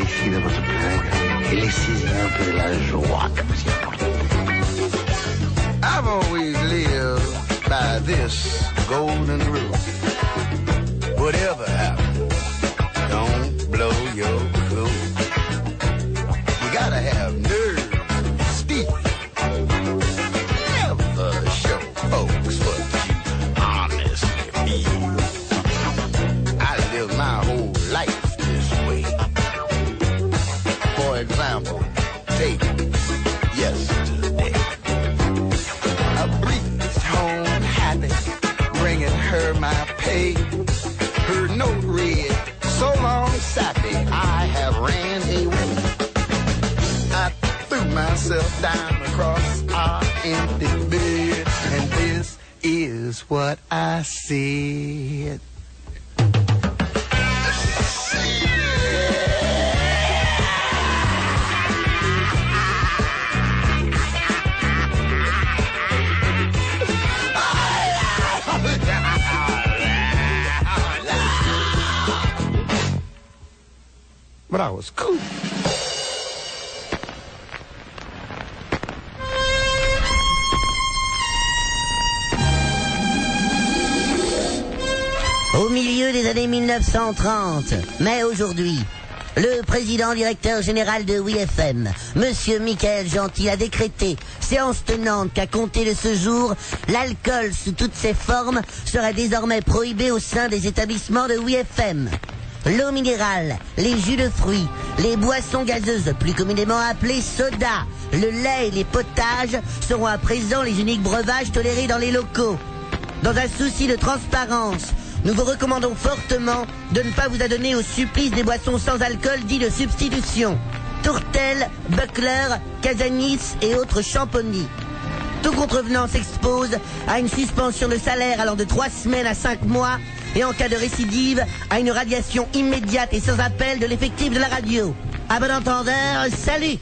ici dans votre planète et laissez-y un peu de la joie comme si important. I've always lived by this golden rule. Whatever happens, don't blow your cool. You gotta have nerve, steep. Never show folks what you honestly feel. I live my whole life this way. For example, take yesterday. I breezed home happy, bringing her my pay. Her note read, so long sappy, I have ran away. I threw myself down across our empty bed, and this is what I said. But I was cool. Au milieu des années 1930, mais aujourd'hui, le président directeur général de WeFM, Monsieur Michael Gentil, a décrété, séance tenante, qu'à compter de ce jour, l'alcool sous toutes ses formes sera désormais prohibé au sein des établissements de WeFM. L'eau minérale, les jus de fruits, les boissons gazeuses, plus communément appelées soda, le lait et les potages seront à présent les uniques breuvages tolérés dans les locaux. Dans un souci de transparence, nous vous recommandons fortement de ne pas vous adonner au supplice des boissons sans alcool dit de substitution. Tourtel, Buckler, Casanis et autres champonis. Tout contrevenant s'expose à une suspension de salaire allant de 3 semaines à 5 mois et en cas de récidive à une radiation immédiate et sans appel de l'effectif de la radio. À bon entendeur, salut!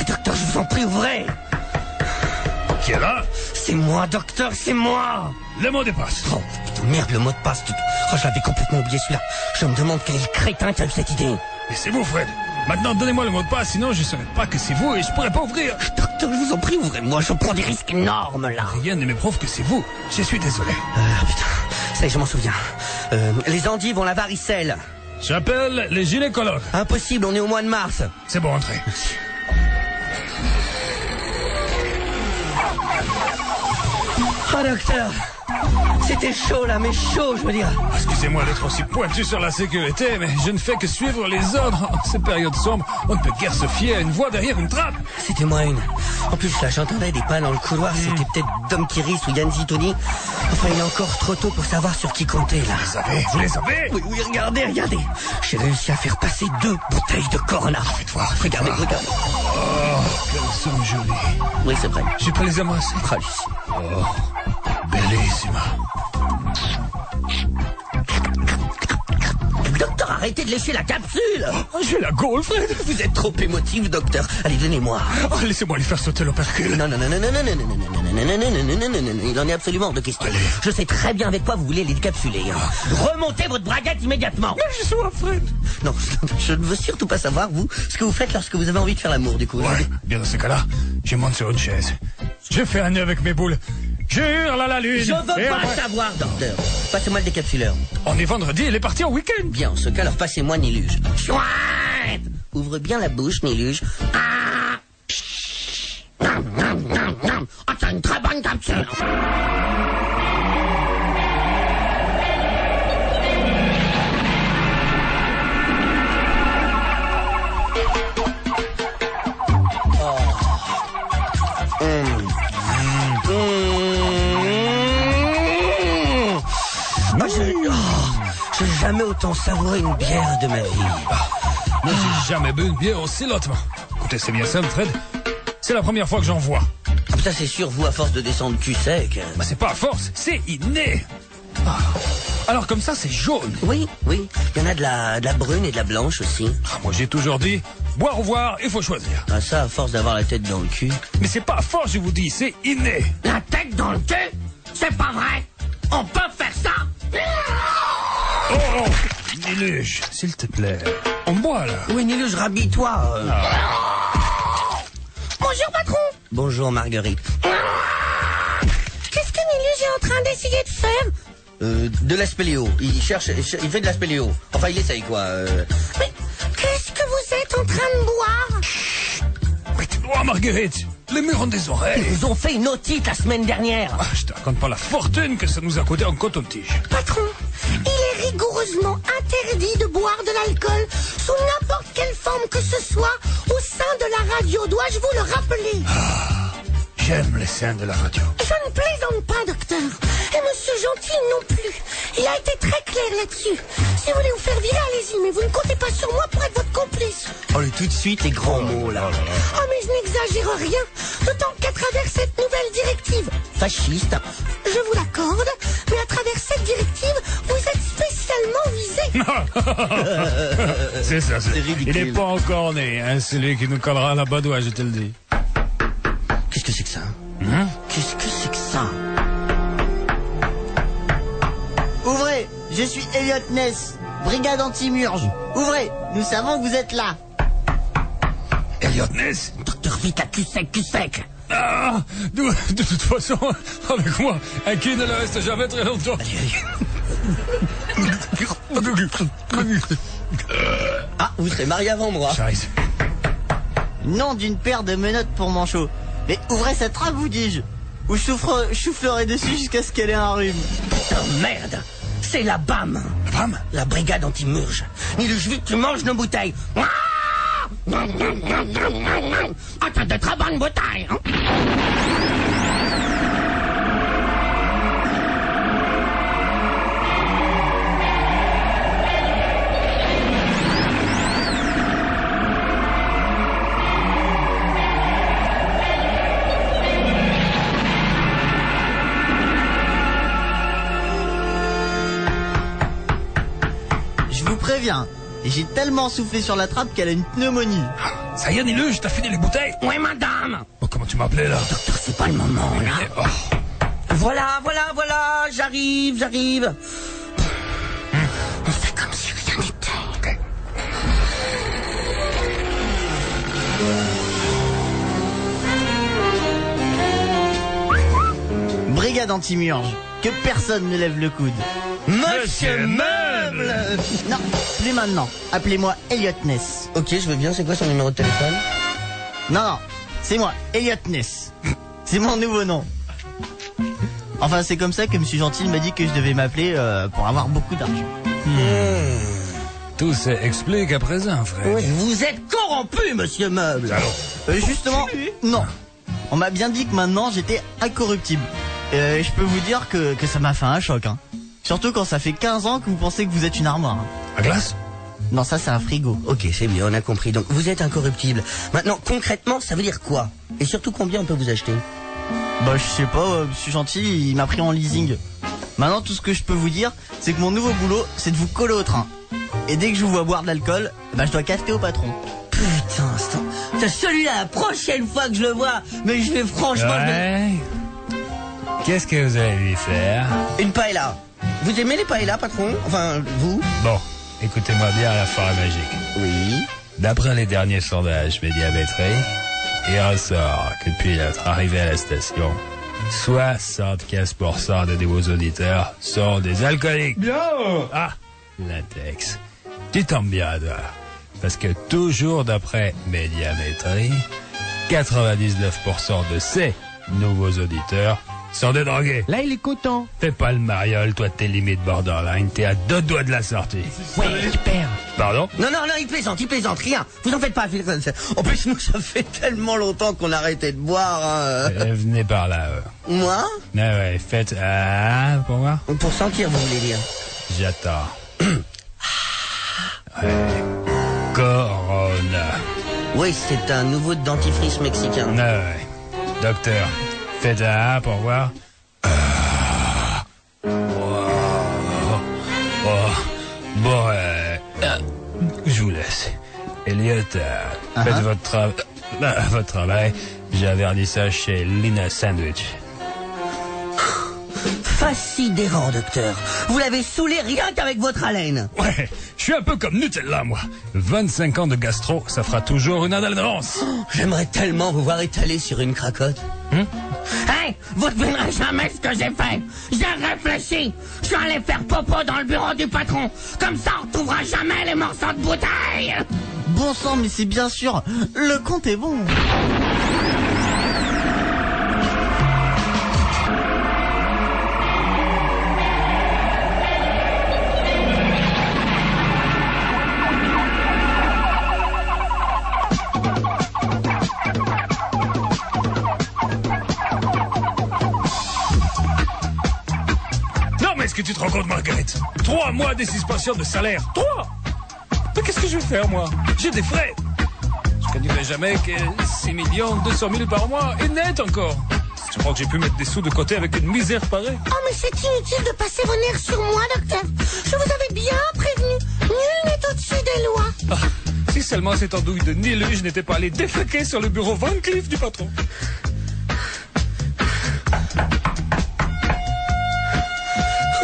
Docteur, je vous en prie, ouvrez! Qui est là? C'est moi, docteur, c'est moi! Le mot de passe. Oh, putain, merde, le mot de passe. Oh, je l'avais complètement oublié celui-là. Je me demande quel est le crétin qui a eu cette idée. Mais c'est vous, Fred. Maintenant, donnez-moi le mot de passe, sinon je ne saurais pas que c'est vous et je pourrais pas ouvrir. Docteur, je vous en prie, ouvrez-moi. Je prends des risques énormes, là. Rien ne me prouve que c'est vous. Je suis désolé. Putain, ça y est, je m'en souviens. Les endives ont la varicelle. J'appelle les gynécologues. Impossible, on est au mois de mars. C'est bon, entrez. Oh, docteur, c'était chaud là, mais chaud, je veux dire. Excusez-moi d'être aussi pointu sur la sécurité, mais je ne fais que suivre les ordres. En ces périodes sombres, on ne peut guère se fier à une voix derrière une trappe. C'était moi une. En plus, là, j'entendais des pas dans le couloir. C'était peut-être Dom Kiris ou Yann Zitoni. Enfin, il est encore trop tôt pour savoir sur qui compter, là. Vous les avez? Oui, regardez. J'ai réussi à faire passer 2 bouteilles de Corona. Faites voir. Regardez. Oh, qu'elles sont jolies. Oui, c'est vrai. Je peux les embrasser? Oh, bellissima. Docteur, arrêtez de lécher la capsule. Oh, j'ai la gaule, Fred. Vous êtes trop émotif, docteur. Allez, donnez-moi. Oh, laissez-moi lui faire sauter l'opercule. Non. Il en est absolument hors de question. Allez. Je sais très bien avec quoi vous voulez les décapsuler. Remontez votre braguette immédiatement. Mais je suis Fred. Non, je ne veux surtout pas savoir, vous, ce que vous faites lorsque vous avez envie de faire l'amour, du coup. Ouais, bien dans ce cas-là, je monte sur une chaise. Je fais un nœud avec mes boules. Je hurle à la lune. Je veux pas savoir, docteur. Passez-moi le décapsuleur. On est vendredi, il est parti en week-end. Bien, en ce cas, alors passez-moi Niluge. Chouette. Ouvre bien la bouche, Niluge. Ah, c'est une très bonne capsule. J'ai jamais autant savouré une bière de ma vie. Moi, j'ai jamais bu une bière aussi lentement. Écoutez, c'est bien simple, Fred. C'est la première fois que j'en vois. Ah, ça c'est sûr, vous, à force de descendre cul sec. Bah, c'est pas à force, c'est inné. Alors comme ça, c'est jaune. Oui. Il y en a de la brune et de la blanche aussi. Ah, moi, j'ai toujours dit, boire ou voir, il faut choisir. Ah, ça, à force d'avoir la tête dans le cul. Mais c'est pas à force, je vous dis, c'est inné. La tête dans le cul? C'est pas vrai! On peut faire ça? Oh, Niluche, s'il te plaît. On boit, là. Oui, Niluche, rhabille-toi. Bonjour, patron! Bonjour, Marguerite. Qu'est-ce que Niluche est en train d'essayer de faire? De la spéléo. Il fait de la spéléo. Enfin, il essaye, quoi. Mais qu'est-ce que vous êtes en train de boire? Mais t'es loin, Marguerite. Les murs ont des oreilles. Ils ont fait une otite la semaine dernière. Ah, je te raconte pas la fortune que ça nous a coûté en coton-tige. Patron, il est rigoureusement interdit de boire de l'alcool sous n'importe quelle forme que ce soit au sein de la radio. Dois-je vous le rappeler? J'aime les scènes de la radio. Je ne plaisante pas, docteur. Et Monsieur Gentil non plus. Il a été très clair là-dessus. Si vous voulez vous faire virer, allez-y, mais vous ne comptez pas sur moi pour être votre complice. Oh, tout de suite, les grands mots, là. Oh, mais je n'exagère rien. D'autant qu'à travers cette nouvelle directive, Fasciste. je vous l'accorde, mais à travers cette directive, vous êtes spécialement visé. C'est ça, C'est ridicule. Il est pas encore né, hein, celui qui nous collera la badoie, je te le dis. Qu'est-ce que c'est que ça? Qu'est-ce que c'est que ça? Ouvrez, je suis Elliot Ness, brigade anti-murge. Ouvrez, nous savons que vous êtes là. Elliot Ness? Docteur, vite à cul sec. Ah, de toute façon, avec moi, un qui ne le reste jamais très longtemps. Ah, vous serez marié avant moi. Scheiße. Nom d'une paire de menottes pour manchot. Mais ouvrez cette trappe, vous dis-je. Ou je soufflerai dessus jusqu'à ce qu'elle ait un rhume. Putain, merde. C'est la BAM. La femme? La brigade anti-murge. Niluche, vite, tu manges nos bouteilles. Ah, t'as de très bonnes bouteilles. Hein? Je vous préviens, j'ai tellement soufflé sur la trappe qu'elle a une pneumonie. Ça y est, Niluche, t'as fini les bouteilles? Oui, madame. Oh, comment tu m'appelais, là? Docteur, c'est pas le moment, là. Oh. Voilà, j'arrive. On fait comme si rien n'était. Brigade anti-murge, que personne ne lève le coude. Monsieur Meuble! Non, plus maintenant. Appelez-moi Elliot Ness. Ok, je veux bien. C'est quoi son numéro de téléphone? Non, c'est moi, Elliot Ness. C'est mon nouveau nom. Enfin, c'est comme ça que Monsieur Gentil m'a dit que je devais m'appeler pour avoir beaucoup d'argent. Tout s'explique à présent, frère. Oui, vous êtes corrompu, Monsieur Meuble. Justement, non. On m'a bien dit que maintenant j'étais incorruptible. Je peux vous dire que ça m'a fait un choc, hein. Surtout quand ça fait 15 ans que vous pensez que vous êtes une armoire. À glace? Non, ça c'est un frigo. Ok, c'est bien, on a compris. Donc vous êtes incorruptible. Maintenant, concrètement, ça veut dire quoi? Et surtout, combien on peut vous acheter? Bah, je sais pas, Monsieur Gentil, il m'a pris en leasing. Maintenant, tout ce que je peux vous dire, c'est que mon nouveau boulot, c'est de vous coller au train. Et dès que je vous vois boire de l'alcool, bah je dois cafeter au patron. Putain, c'est celui-là, la prochaine fois que je le vois, mais je vais franchement... Ouais. Qu'est-ce que vous allez lui faire? Une paella. Vous aimez les paellas, patron? Enfin, vous? Bon, écoutez-moi bien à la forêt magique. Oui. D'après les derniers sondages médiamétrés, il ressort que depuis notre arrivée à la station, 75% de nouveaux auditeurs sont des alcooliques. Bien! Ah, l'index. Tu tombes bien, toi. Parce que toujours d'après Médiamétrie, 99% de ces nouveaux auditeurs sont des drogués. Là, il est content. Fais pas le mariole, toi t'es limite borderline, t'es à 2 doigts de la sortie. Ouais, super. Pardon? Non, il plaisante, rien. Vous en faites pas. En plus, nous, ça fait tellement longtemps qu'on a arrêté de boire. Hein. Venez par là. Moi? Ah ouais, faites... pour voir? Pour sentir, vous voulez dire? J'attends. Ouais. Corona. Oui, c'est un nouveau dentifrice mexicain. Ah ouais. Docteur, faites pour voir. Wow. Bon, je vous laisse. Elliot, faites votre travail. J'ai un vernissage chez Lina Sandwich. Fascinant, docteur. Vous l'avez saoulé rien qu'avec votre haleine. Ouais, je suis un peu comme Nutella, moi. 25 ans de gastro, ça fera toujours une adolescence. J'aimerais tellement vous voir étaler sur une cracotte. Hey, vous devinerez jamais ce que j'ai fait. J'ai réfléchi. Je suis allé faire popo dans le bureau du patron. Comme ça, on retrouvera jamais les morceaux de bouteille. Bon sang, mais c'est bien sûr, le compte est bon. Est-ce que tu te rends compte, Margaret? 3 mois des suspensions de salaire. 3! Mais qu'est-ce que je vais faire, moi? J'ai des frais. Je gagnerai jamais que 6 200 000 par mois, et net encore. Je crois que j'ai pu mettre des sous de côté avec une misère pareille. Oh, mais c'est inutile de passer vos nerfs sur moi, docteur. Je vous avais bien prévenu. Nul n'est au-dessus des lois. Ah, si seulement cette andouille de Nilu, je n'étais pas allé déféquer sur le bureau Van Cleef du patron.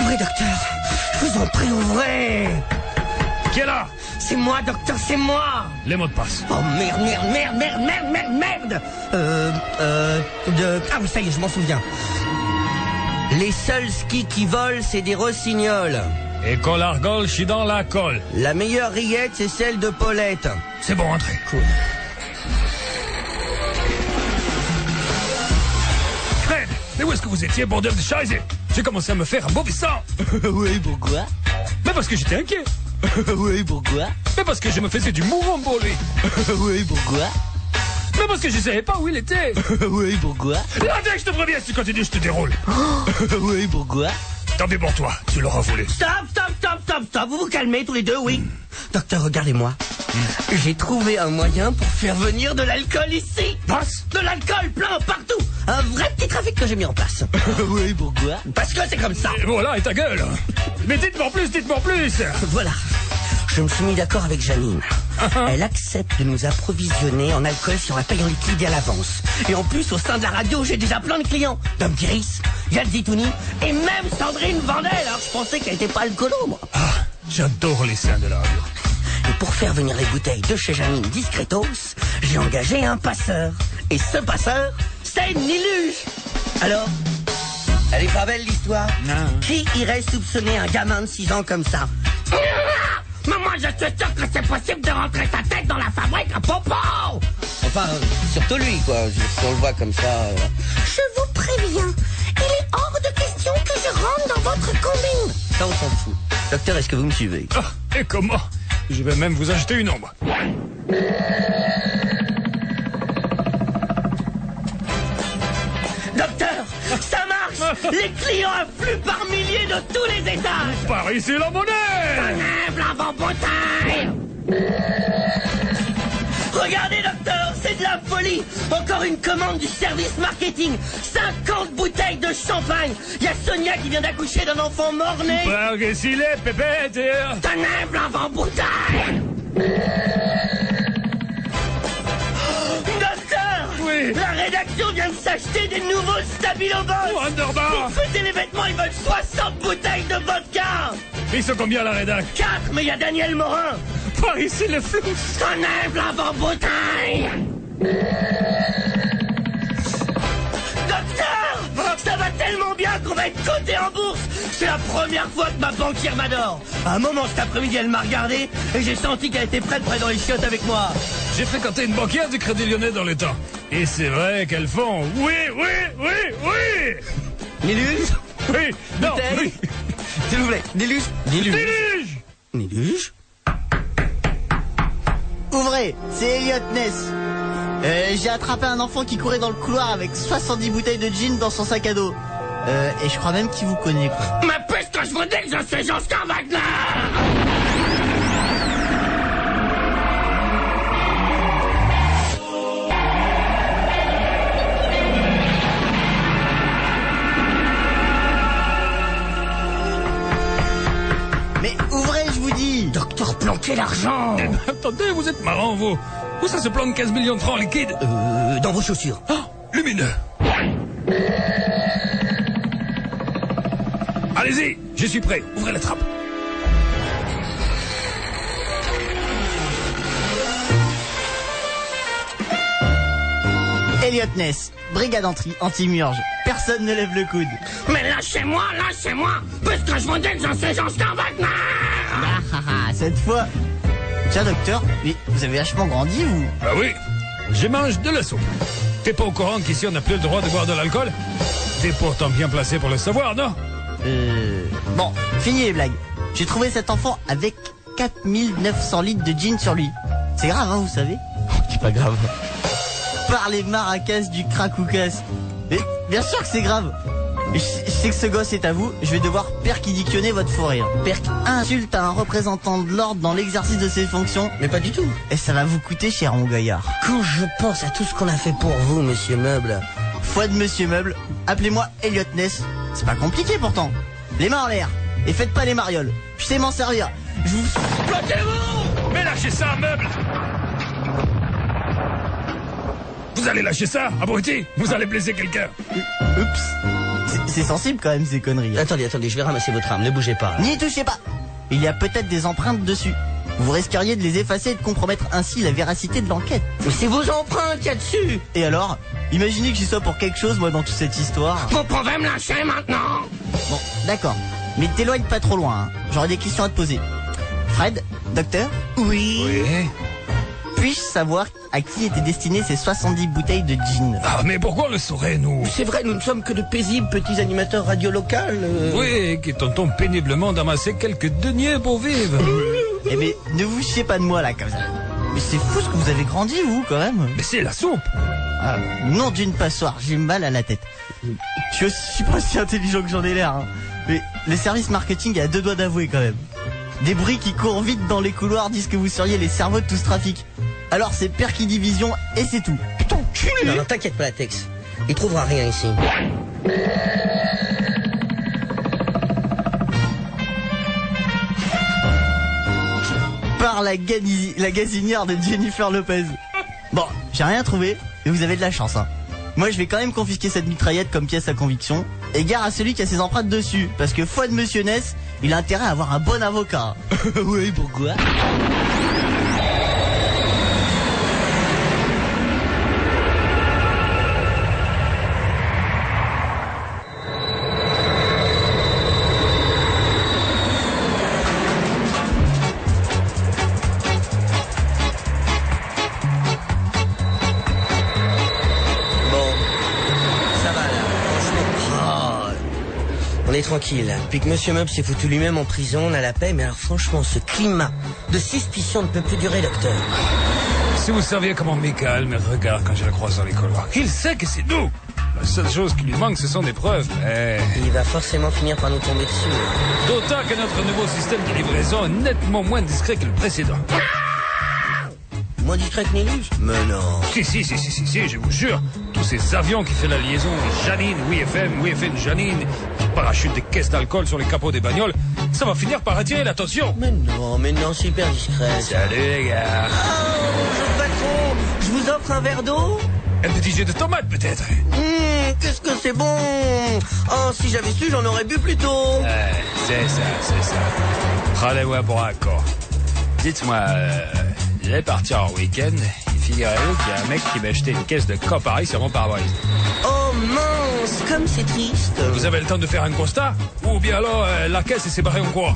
Ouvrez, docteur. Je vous en prie, ouvrez. Qui est là? C'est moi, docteur, c'est moi. Les mots de passe. Oh, merde. Ah oui, ça y est, je m'en souviens. Les seuls skis qui volent, c'est des rossignols. Et quand l'argole, je suis dans la colle. La meilleure rillette, c'est celle de Paulette. C'est bon, entrez. Cool. Fred, mais où est-ce que vous étiez, bordel de Scheiße? J'ai commencé à me faire un mauvais sang. Oui, pourquoi? Mais parce que j'étais inquiet. Oui, pourquoi? Mais parce que je me faisais du mourombo, lui. Oui, pourquoi? Mais parce que je savais pas où il était. Oui, pourquoi? Là, dès que je te préviens, si tu continues, je te déroule. Oui, pourquoi? Tant pis pour toi, tu l'auras volé. Stop. Vous vous calmez tous les deux, oui. Docteur, regardez-moi. J'ai trouvé un moyen pour faire venir de l'alcool ici. Passe. De l'alcool plein partout. Un vrai petit trafic que j'ai mis en place. Oui, pourquoi? Parce que c'est comme ça. Et voilà, et ta gueule. Mais dites-moi plus. Voilà. Je me suis mis d'accord avec Janine. Elle accepte de nous approvisionner en alcool si on la paye en liquide et à l'avance. Et en plus, au sein de la radio, j'ai déjà plein de clients. Dom Kiris, Yann Zitouni et même Sandrine Vandel. Alors je pensais qu'elle était pas alcoolo, moi. Ah, j'adore les seins de la radio. Et pour faire venir les bouteilles de chez Janine discretos, j'ai engagé un passeur. Et ce passeur, c'est Niluge. Alors, elle est pas belle l'histoire? Non. Qui irait soupçonner un gamin de 6 ans comme ça? Mais moi, je suis sûr que c'est possible de rentrer sa tête dans la fabrique à popo. Enfin, surtout lui, quoi. Si on le voit comme ça... Je vous préviens, il est hors de question que je rentre dans votre combine. Ça, on s'en fout. Docteur, est-ce que vous me suivez? Ah, et comment? Je vais même vous acheter une ombre. Docteur, ça marche. Les clients affluent par milliers de tous les étages. Par ici la monnaie. Enlève l'avant bouteille. Regardez, docteur, c'est de la folie. Encore une commande du service marketing. 50 bouteilles de champagne. Il y a Sonia qui vient d'accoucher d'un enfant mort-né. Par ici les pépettes. Enlève l'avant bouteille. Docteur, Oui. la rédaction vient de s'acheter des nouveaux Stabiloboss. Wonderbar. Pour fêter l'événement, ils veulent 60 bouteilles de vodka. Ils sont combien la rédac? 4, mais il y a Daniel Morin. Par ici les flous. Enlève l'avant bouteille. Docteur, ça va tellement bien qu'on va être coté en bourse. C'est la première fois que ma banquière m'adore. À un moment cet après-midi, elle m'a regardé et j'ai senti qu'elle était prête pour aller dans les chiottes avec moi. J'ai fréquenté une banquière du Crédit Lyonnais dans le temps. Et c'est vrai qu'elles font oui. Niluge, Oui, non, bouteille. oui. S'il vous plaît, Niluge. Niluge. Niluge. Ouvrez, c'est Elliot Ness. J'ai attrapé un enfant qui courait dans le couloir avec 70 bouteilles de gin dans son sac à dos. Et je crois même qu'il vous connaît, quoi. Mais puisque je vous dis que je suis Jean-Scott Wagner. Mais ouvrez, je vous dis. quel argent? Eh ben, attendez, vous êtes marrant, vous. Où ça se plante 15 millions de francs liquides? Dans vos chaussures. Oh, lumineux. Allez-y, je suis prêt. Ouvrez la trappe. Elliot Ness, brigade anti-murge. Personne ne lève le coude. Mais lâchez-moi, parce que je vous dis que j'en suis Jean-Stan Wagner. Cette fois... Tiens, docteur, mais vous avez vachement grandi, vous. Bah oui, je mange de la soupe. T'es pas au courant qu'ici on n'a plus le droit de boire de l'alcool? T'es pourtant bien placé pour le savoir, non? Bon, fini les blagues. J'ai trouvé cet enfant avec 4900 litres de gin sur lui. C'est grave, hein, vous savez? C'est pas grave. Par les maracas du cracoucas. Et bien sûr que c'est grave. Je sais que ce gosse est à vous, je vais devoir perquisitionner votre faux rire. Insulte à un représentant de l'ordre dans l'exercice de ses fonctions. Mais pas du tout. Et ça va vous coûter cher, mon gaillard. Quand je pense à tout ce qu'on a fait pour vous, monsieur Meuble. Foi de monsieur Meuble, appelez-moi Elliot Ness. C'est pas compliqué pourtant. Les mains en l'air. Et faites pas les marioles. Je sais m'en servir. Je vous... Bloquez-vous! Mais lâchez ça, Meuble! Vous allez lâcher ça, abruti? Vous allez blesser quelqu'un. Oups. C'est sensible quand même ces conneries. Attendez, je vais ramasser votre arme, ne bougez pas. N'y touchez pas. Il y a peut-être des empreintes dessus. Vous risqueriez de les effacer et de compromettre ainsi la véracité de l'enquête. Mais c'est vos empreintes qu'il y a dessus. Et alors, imaginez que j'y sois pour quelque chose, moi, dans toute cette histoire. Vous pouvez me lâcher maintenant? Bon, d'accord. Mais t'éloigne pas trop loin, hein. J'aurais des questions à te poser. Fred, docteur, Oui. puis-je savoir à qui étaient destinées ces 70 bouteilles de gin? Ah, mais pourquoi on le saurait, nous? C'est vrai, nous ne sommes que de paisibles petits animateurs radio locaux. Oui, qui tentons péniblement d'amasser quelques deniers pour vivre. Eh mais, ne vous chiez pas de moi, là, comme ça. Mais c'est fou ce que vous avez grandi, vous, quand même. Mais c'est la soupe. Ah, nom d'une passoire, j'ai mal à la tête. Je suis pas si intelligent que j'en ai l'air, hein. Mais le service marketing est à 2 doigts d'avouer, quand même. Des bruits qui courent vite dans les couloirs disent que vous seriez les cerveaux de tout ce trafic. Alors c'est Perquidivision et c'est tout. Putain, culé. Non, t'inquiète pas, Latex. Il trouvera rien ici. Par la gazinière de Jennifer Lopez. Bon, j'ai rien trouvé, mais vous avez de la chance, hein. Moi je vais quand même confisquer cette mitraillette comme pièce à conviction. Et gare à celui qui a ses empreintes dessus. Parce que foi de monsieur Ness, il a intérêt à avoir un bon avocat. Oui, pourquoi? On est tranquille. Depuis que Monsieur Meuble s'est foutu lui-même en prison, on a la paix. Mais alors franchement, ce climat de suspicion ne peut plus durer, docteur. Si vous saviez comment Michael me regarde quand je le croise dans les couloirs. Il sait que c'est nous. La seule chose qui lui manque, ce sont des preuves. Mais... il va forcément finir par nous tomber dessus. d'autant que notre nouveau système de livraison est nettement moins discret que le précédent. Moins discret que Nélus? Mais non. Si, je vous jure. Tous ces avions qui font la liaison Janine, WFM, Janine, qui parachutent des caisses d'alcool sur les capots des bagnoles, ça va finir par attirer l'attention. Mais non, c'est hyper discret. Salut les gars. Oh, bonjour patron. Je vous offre un verre d'eau? Un petit jet de tomate peut-être. Qu'est-ce que c'est bon. Oh, si j'avais su, j'en aurais bu plus tôt. C'est ça. Prenez-moi pour un con. Dites-moi, je vais partir en week-end. Figurez-vous qu'il y a un mec qui m'a acheté une caisse de Campari sur mon pare-brise. Oh mince, comme c'est triste. Vous avez le temps de faire un constat? Ou bien alors, la caisse s'est barrée en quoi?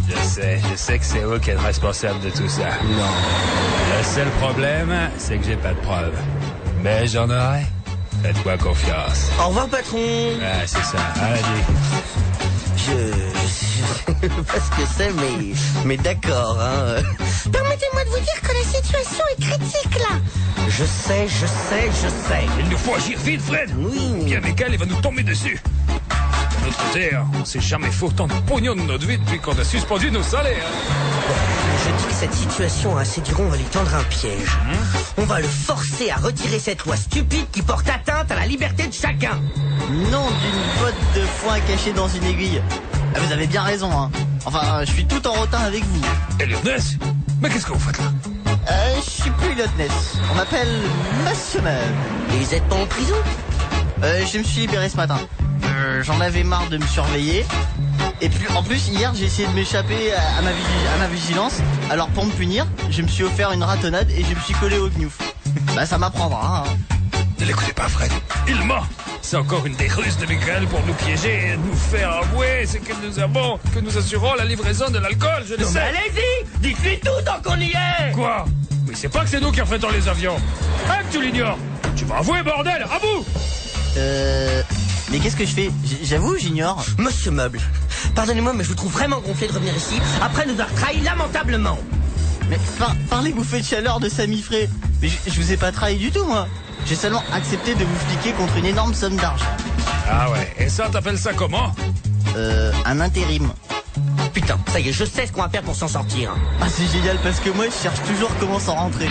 Je sais que c'est vous qui êtes responsable de tout ça. Non. Le seul problème, c'est que j'ai pas de preuves. Mais j'en aurai. Faites-moi confiance. Au revoir patron. Ah, c'est ça, allez. Je sais pas ce que c'est, mais d'accord, hein. Permettez-moi de vous dire que la situation est critique, là. Je sais. Il nous faut agir vite, Fred. Oui. Bien Michael, il va nous tomber dessus. De notre côté, on s'est jamais fait autant de pognon de notre vie depuis qu'on a suspendu nos salaires. Je dis que cette situation a assez durée, on va lui tendre un piège. On va le forcer à retirer cette loi stupide qui porte atteinte à la liberté de chacun. Nom d'une botte de foin cachée dans une aiguille. Ah, vous avez bien raison, hein. Enfin, je suis tout en rotin avec vous. Elliot Ness? Mais qu'est-ce que vous faites là? Je suis plus Elliot Ness. On m'appelle Monsieur Meuble. Et vous êtes pas en prison? Je me suis libéré ce matin. J'en avais marre de me surveiller. Et puis, en plus, hier, j'ai essayé de m'échapper à ma vigilance. Alors, pour me punir, je me suis offert une ratonnade et je me suis collé au gnouf. Bah, ça m'apprendra, hein. Ne l'écoutez pas, Fred. Il ment. C'est encore une des ruses de Michael pour nous piéger et nous faire avouer ce que nous assurons la livraison de l'alcool, je le sais. Allez-y, dites-lui tout tant qu'on y est. Quoi? Mais c'est pas que c'est nous qui reflétons les avions. Hein, que tu l'ignores? Tu vas avouer, bordel, à bout. Mais qu'est-ce que je fais? J'avoue, j'ignore. Monsieur Meuble, pardonnez-moi, mais je vous trouve vraiment gonflé de revenir ici après nous avoir trahi lamentablement. Mais parlez bouffée de chaleur de Samy Frey. Mais je vous ai pas trahi du tout, moi. J'ai seulement accepté de vous fliquer contre une énorme somme d'argent. Ah ouais, et ça, t'appelles ça comment? Un intérim. Putain, ça y est, je sais ce qu'on va faire pour s'en sortir. Ah, c'est génial parce que moi, je cherche toujours comment s'en rentrer.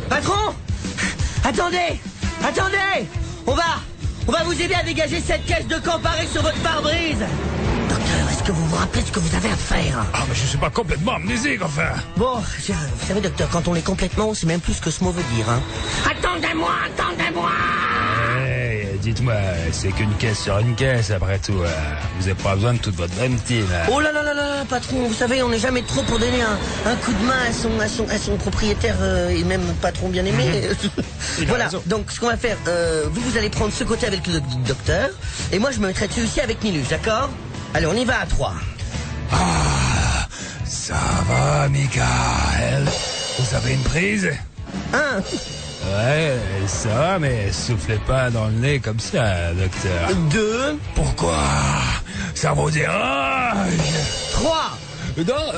Patron! Attendez! On va vous aider à dégager cette caisse de camp parée sur votre pare-brise. Docteur, est-ce que vous vous rappelez ce que vous avez à faire? Ah, mais je suis pas complètement amnésique, enfin. Bon, vous savez, docteur, quand on est complètement, on sait même plus ce que ce mot veut dire, hein. Attendez-moi! Hey, dites-moi, c'est qu'une caisse sur une caisse, après tout. Vous avez pas besoin de toute votre même team. Oh là, patron, vous savez, on n'est jamais trop pour donner un coup de main à son propriétaire et même patron bien aimé. Voilà, donc ce qu'on va faire, vous allez prendre ce côté avec le docteur, et moi je me mettrai dessus ici avec Nilus, d'accord? Allez, on y va à 3. Ah, ça va, Michael. Vous avez une prise? 1. Ouais, ça va, mais soufflez pas dans le nez comme ça, docteur. 2. Pourquoi? Ça vous dérange? 3. Non,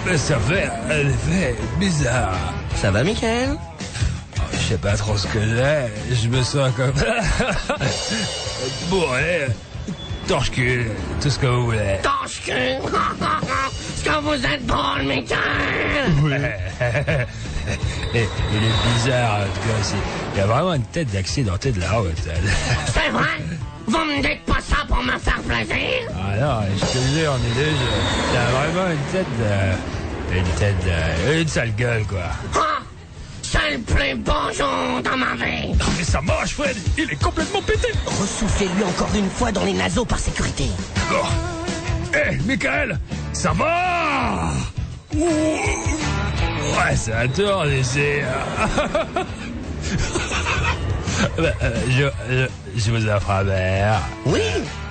mais ça fait un effet bizarre. Ça va, Michael? Je sais pas trop ce que j'ai, je me sens comme... Bon, allez, torche-cul, tout ce que vous voulez. Torche-cul. Ce que vous êtes drôle, Michael. Il est bizarre, en tout cas, aussi. Il a vraiment une tête d'accidenté de la route. C'est vrai? Vous me dites pas ça pour me faire plaisir? Ah non, je te jure, il a vraiment une sale gueule, quoi. Ah! C'est le plus beau jour de ma vie! Non, mais ça marche, Fred, il est complètement pété. Ressoufflez-lui encore une fois dans les naseaux par sécurité. D'accord. Hé, Michael, ça va? Ouh. Ouais, ça tourne ici. Je vous offre un verre. Oui,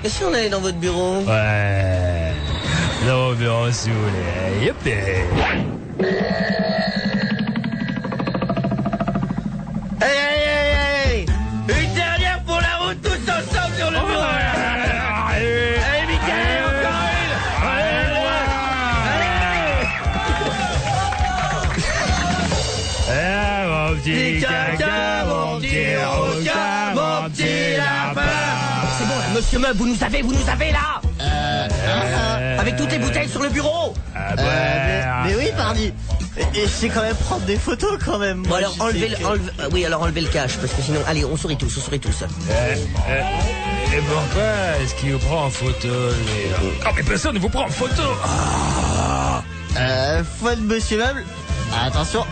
et si on allait dans votre bureau? Ouais, dans mon bureau si vous voulez. Youpi. Hey! Une dernière pour la route, tous ensemble sur le bureau! Allez, Michael, encore une! Allez, mon petit caca, mon petit requin, mon petit lapin. C'est bon, là, monsieur Meub, vous nous avez là! Avec toutes les bouteilles sur le bureau! Mais oui, pardi. Et je sais quand même prendre des photos quand même. Bon, alors enlevez le cache, parce que sinon, allez, on sourit tous. Et pourquoi est-ce qu'il vous prend en photo, lui? Oh, mais personne ne vous prend en photo. Fois de Monsieur Meuble. Attention,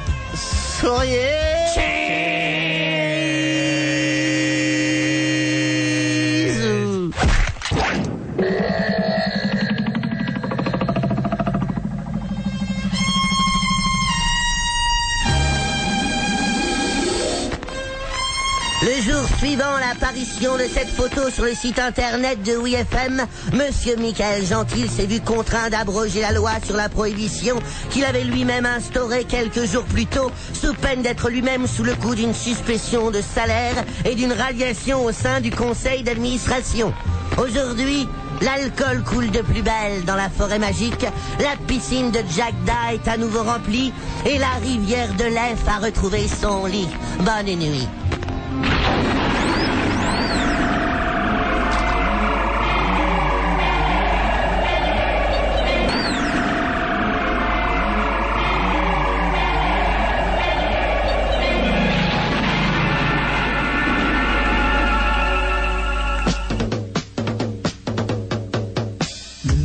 souriez. Le jour suivant l'apparition de cette photo sur le site internet de WeFM, Monsieur Michael Gentil s'est vu contraint d'abroger la loi sur la prohibition qu'il avait lui-même instaurée quelques jours plus tôt, sous peine d'être lui-même sous le coup d'une suspension de salaire et d'une radiation au sein du conseil d'administration. Aujourd'hui, l'alcool coule de plus belle dans la forêt magique, la piscine de Jagda est à nouveau remplie et la rivière de l'Ef a retrouvé son lit. Bonne nuit.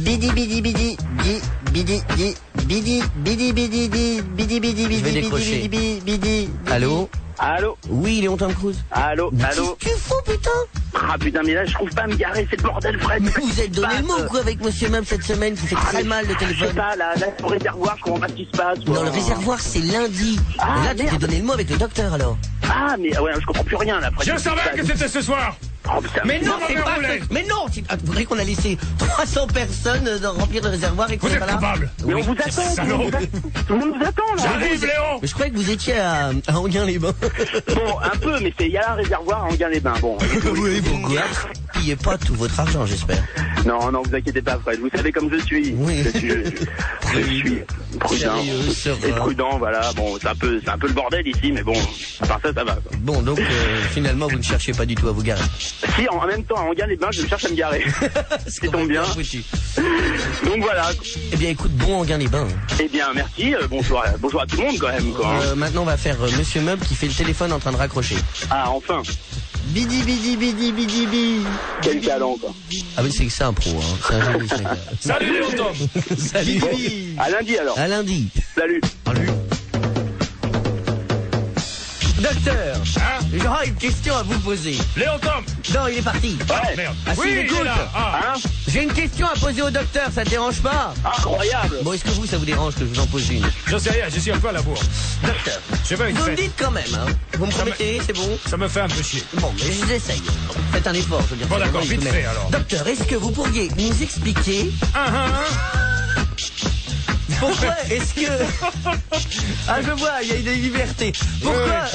Bidi bidi bidi bidi bidi bidi bidi bidi bidi bidi bidi Je vais décrocher. bidi. Allô? Allô? Oui, Léon Tom Cruise. Allô? Allô? Qu'est-ce que tu fous, putain? Ah putain, mais là je trouve pas à me garer, c'est le bordel, Fred. Mais vous êtes donné le mot ou quoi avec Monsieur Meuble cette semaine qui fait très mal le Je sais téléphone? pas, là, au réservoir, je comprends pas ce qui se passe. Non, le réservoir c'est lundi. Ah, Mais là, tu t'es merde. donné le mot avec le docteur alors. Ah, mais ouais, je comprends plus rien là. Fred. Je savais que c'était ce soir. Oh, putain, Mais non, c'est mais pas roulez. Mais non, vous voudrez qu'on a laissé 300 personnes remplir le réservoir et qu'on Vous est êtes pas là? coupable. Mais on vous Oui. attend, Salaud. tout le monde vous attend là. J'arrive, Léon. Mais je croyais que vous étiez à Enghien-les-Bains. Bon, un peu, mais il y a un réservoir à Enghien-les-Bains. Bon. Oui, pourquoi? Pillez pas tout votre argent, j'espère. Non, non, vous inquiétez pas, Fred. Vous savez comme je suis. Oui. Je suis prudent. Sérieux, serein. Et prudent, voilà. Bon, c'est un peu le bordel ici, mais bon, à part ça, ça va. Quoi. Bon, donc finalement, vous ne cherchez pas du tout à vous garer. Si, en même temps, à Enghien-les-Bains, je cherche à me garer. Ça tombe bien. Foutu. Donc voilà. Eh bien, écoute, bon Enghien-les-Bains. Eh bien, merci. Bonjour à tout le monde quand même. Quoi. Maintenant, on va faire Monsieur Meuble qui fait le téléphone en train de raccrocher. Ah, enfin. Bidi bidi bidi bidi bidi. Quel talent, quoi. Ah oui, c'est que c'est un pro, hein. C'est un génie, ce mec-là. Salut, Léon Tom. Salut. À lundi alors. À lundi. Salut. Docteur, Hein? j'aurais une question à vous poser. Léon Tom. Non, il est parti. Ouais. Merde. Ah, si, Oui, il il écoute. est là. Ah. Hein? J'ai une question à poser au docteur, ça te dérange pas? Incroyable. Bon, est-ce que vous, ça vous dérange que je vous en pose une? Je sais rien, je suis un peu à la bourre. Docteur, Je vais une vous me fête. dites quand même, hein. Vous me promettez, c'est bon? Ça me fait un peu chier. Bon, mais je l'essaye. Faites un effort, je veux dire. Bon, d'accord, Oui, vite mais- fait, alors. Docteur, est-ce que vous pourriez nous expliquer pourquoi est-ce que... Ah, je vois, il y a une liberté. Pourquoi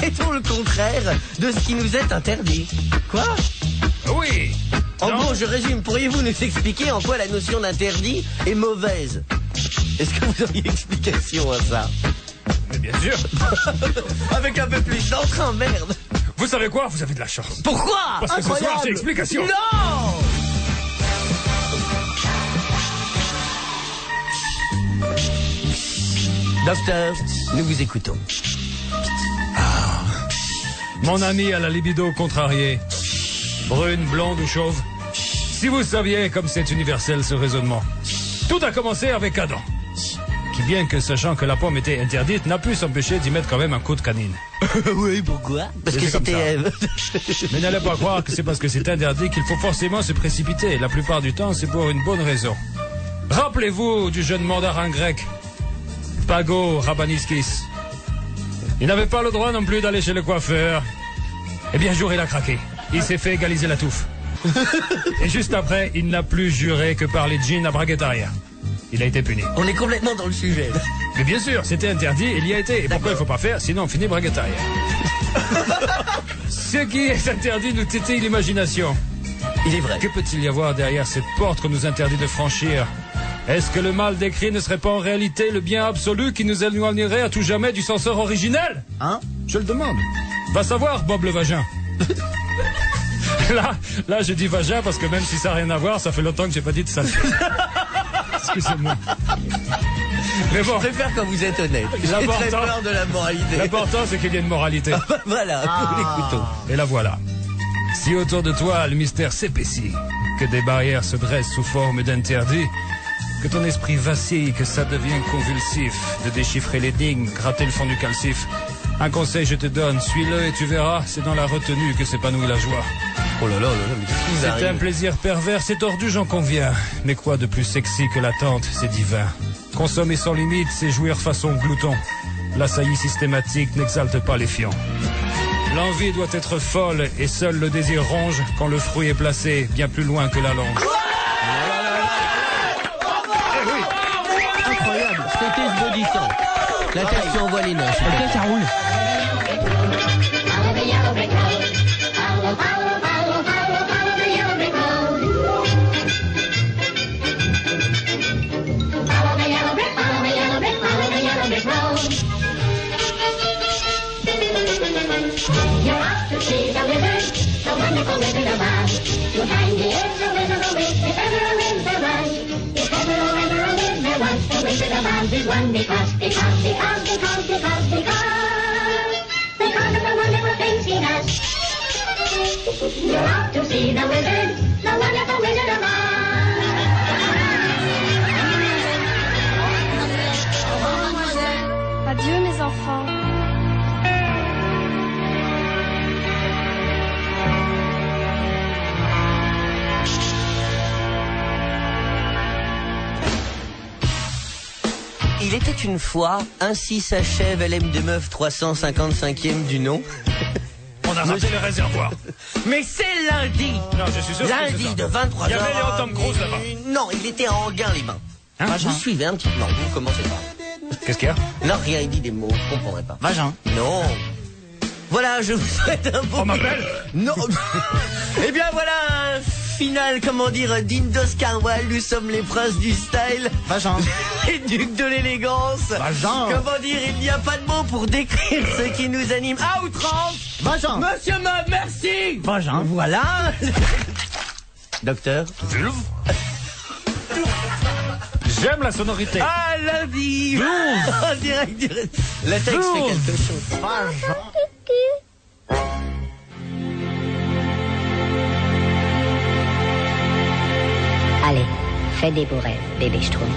fait-on le contraire de ce qui nous est interdit? Quoi? Oui. En Non. gros, je résume, pourriez-vous nous expliquer en quoi la notion d'interdit est mauvaise? Est-ce que vous auriez explication à ça? Mais bien sûr. Avec un peu plus d'entrain, merde. Vous savez quoi? Vous avez de la chance. Pourquoi? Parce que ce soir, j'ai explication. Non! Docteur, nous vous écoutons. Mon ami à la libido contrariée. Brune, blonde ou chauve. Si vous saviez comme c'est universel ce raisonnement. Tout a commencé avec Adam. Qui, bien que sachant que la pomme était interdite, n'a pu s'empêcher d'y mettre quand même un coup de canine. Oui, pourquoi? Parce que C'est comme c'était ça. Ève. Mais n'allez pas croire que c'est parce que c'est interdit qu'il faut forcément se précipiter. La plupart du temps, c'est pour une bonne raison. Rappelez-vous du jeune mandarin grec, Pago Rabaniskis. Il n'avait pas le droit non plus d'aller chez le coiffeur. Eh bien, un jour, il a craqué. Il s'est fait égaliser la touffe. Et juste après, il n'a plus juré que par les jeans à braguette arrière. Il a été puni. On est complètement dans le sujet. Mais bien sûr, c'était interdit, il y a été. Et pourquoi il faut pas faire, sinon on finit braguette arrière. Ce qui est interdit nous tétille l'imagination. Il est vrai. Que peut-il y avoir derrière cette porte qu'on nous interdit de franchir? Est-ce que le mal décrit ne serait pas en réalité le bien absolu qui nous éloignerait à tout jamais du censeur originel? Hein? Je le demande. Va savoir, Bob le vagin. Là, je dis vagin parce que même si ça n'a rien à voir, ça fait longtemps que j'ai pas dit de saleté. Excusez-moi. Mais bon, Je préfère quand vous êtes honnête. J'ai très L'important- peur de la moralité. l'important c'est qu'il y ait une moralité. Voilà, nous l'écoutons. Et la voilà. Si autour de toi le mystère s'épaissit, que des barrières se dressent sous forme d'interdits, que ton esprit vacille, que ça devient convulsif, de déchiffrer l'énigme, gratter le fond du calcif, un conseil je te donne, suis-le et tu verras, c'est dans la retenue que s'épanouit la joie. Oh là là, là là, mais qu'est-ce qui vous C'est arrive? un plaisir pervers, c'est tordu, j'en conviens. Mais quoi de plus sexy que l'attente, c'est divin. Consommer sans limite, c'est jouir façon glouton. La saillie systématique n'exalte pas les fions. L'envie doit être folle et seul le désir ronge quand le fruit est placé bien plus loin que la langue. Incroyable, c'était esbaudissant. La tête qui envoie les noces. Ok, ça roule. Follow the yellow brick road. Follow, follow, follow, follow, follow the yellow brick road. to see the wizard, the wonderful Wizard of Oz. Behind the is a wizard, a wiz, if ever a wiz there was. If ever a wiz there was, the Wizard of Oz is one because of the wonderful things he does. You're off to see the wizard, the wonderful Wizard of Oz. Adieu mes enfants. Il était une fois, ainsi s'achève LM de Meuf 355e du nom. On a raté le réservoir. Mais c'est lundi. Non, je suis sûr que Lundi c'est ça. de 23h. Il y avait Léon Tom Cruise là-bas. Non, il était en Enghien-les-Bains. Hein, vous suivez un petit peu. Non, vous commencez pas. Qu'est-ce qu'il y a? Non, rien, il dit des mots, je comprendrai pas. Vagin. Non. Voilà, je vous souhaite un bon... On m'appelle? Non. Eh bien voilà, un final, comment dire, digne d'Oscar Wilde. Nous sommes les princes du style. Vagin. Les ducs de l'élégance. Vagin. Comment dire, il n'y a pas de mots pour décrire ce qui nous anime à outrance. Vagin. Monsieur Meuf, merci. Vagin. Voilà. Docteur. Vulve. J'aime la sonorité. Ah, lundi. En direct du... Le texte fait quelque chose. Vagin. Allez, fais des beaux rêves, bébé Schtroumpf.